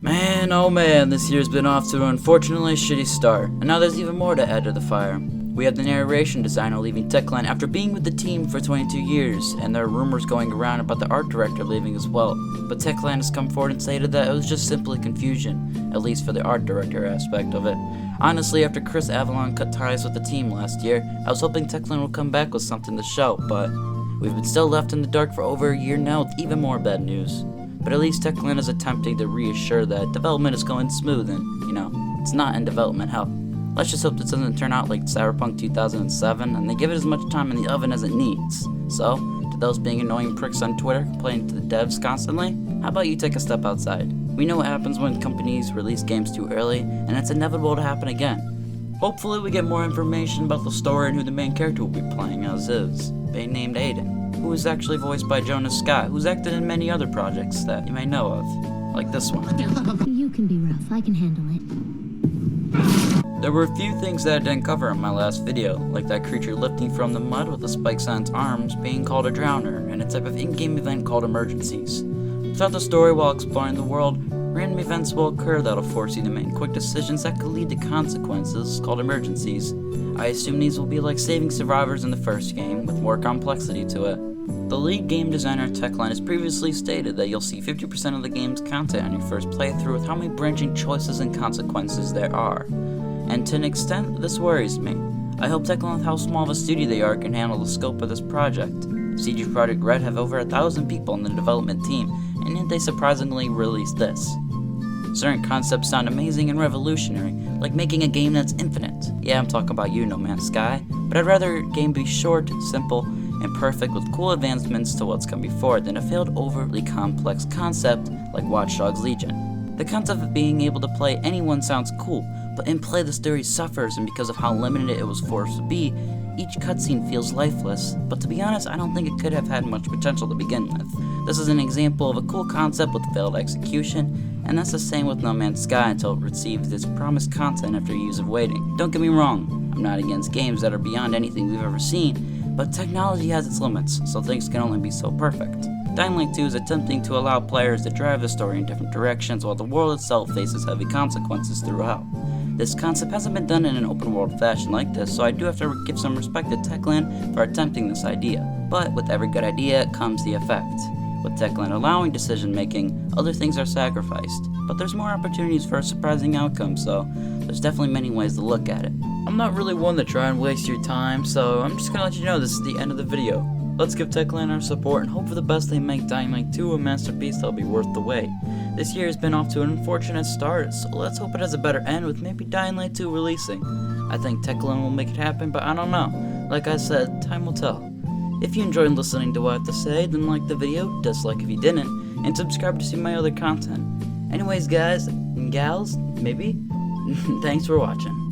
Man, oh man, this year's been off to an unfortunately shitty start, and now there's even more to add to the fire. We have the narration designer leaving Techland after being with the team for 22 years, and there are rumors going around about the art director leaving as well. But Techland has come forward and stated that it was just simply confusion, at least for the art director aspect of it. Honestly, after Chris Avalon cut ties with the team last year, I was hoping Techland would come back with something to show, but we've been still left in the dark for over a year now with even more bad news. But at least Techland is attempting to reassure that development is going smooth and, it's not in development hell. Let's just hope this doesn't turn out like Cyberpunk 2007 and they give it as much time in the oven as it needs. So, to those being annoying pricks on Twitter complaining to the devs constantly, how about you take a step outside? We know what happens when companies release games too early, and it's inevitable to happen again. Hopefully we get more information about the story and who the main character will be playing as is, being named Aiden, who is actually voiced by Jonas Scott, who's acted in many other projects that you may know of, like this one. You can be rough, I can handle it. There were a few things that I didn't cover in my last video, like that creature lifting from the mud with the spikes on its arms being called a drowner, and a type of in-game event called emergencies. Throughout the story while exploring the world, random events will occur that'll force you to make quick decisions that could lead to consequences called emergencies. I assume these will be like saving survivors in the first game, with more complexity to it. The lead game designer at Techland has previously stated that you'll see 50% of the game's content on your first playthrough with how many branching choices and consequences there are. And to an extent, this worries me. I hope Techland, with how small of a studio they are, can handle the scope of this project. CG Projekt Red have over 1,000 people in the development team, and yet they surprisingly released this. Certain concepts sound amazing and revolutionary, like making a game that's infinite. Yeah, I'm talking about you, No Man's Sky, but I'd rather a game be short, simple, and perfect with cool advancements to what's come before than a failed overly complex concept like Watch Dogs Legion. The concept of being able to play anyone sounds cool, but in play the story suffers, and because of how limited it was forced to be, each cutscene feels lifeless, but to be honest, I don't think it could have had much potential to begin with. This is an example of a cool concept with failed execution, and that's the same with No Man's Sky until it receives its promised content after years of waiting. Don't get me wrong, I'm not against games that are beyond anything we've ever seen, but technology has its limits, so things can only be so perfect. Dying Light 2 is attempting to allow players to drive the story in different directions while the world itself faces heavy consequences throughout. This concept hasn't been done in an open world fashion like this, so I do have to give some respect to Techland for attempting this idea. But with every good idea comes the effect. With Techland allowing decision making, other things are sacrificed, but there's more opportunities for a surprising outcome, so there's definitely many ways to look at it. I'm not really one to try and waste your time, so I'm just gonna let you know this is the end of the video. Let's give Techland our support and hope for the best they make Dying Light 2 a masterpiece that'll be worth the wait. This year has been off to an unfortunate start, so let's hope it has a better end with maybe Dying Light 2 releasing. I think Techland will make it happen, but I don't know. Like I said, time will tell. If you enjoyed listening to what I have to say, then like the video, dislike if you didn't, and subscribe to see my other content. Anyways guys, and gals, maybe, thanks for watching.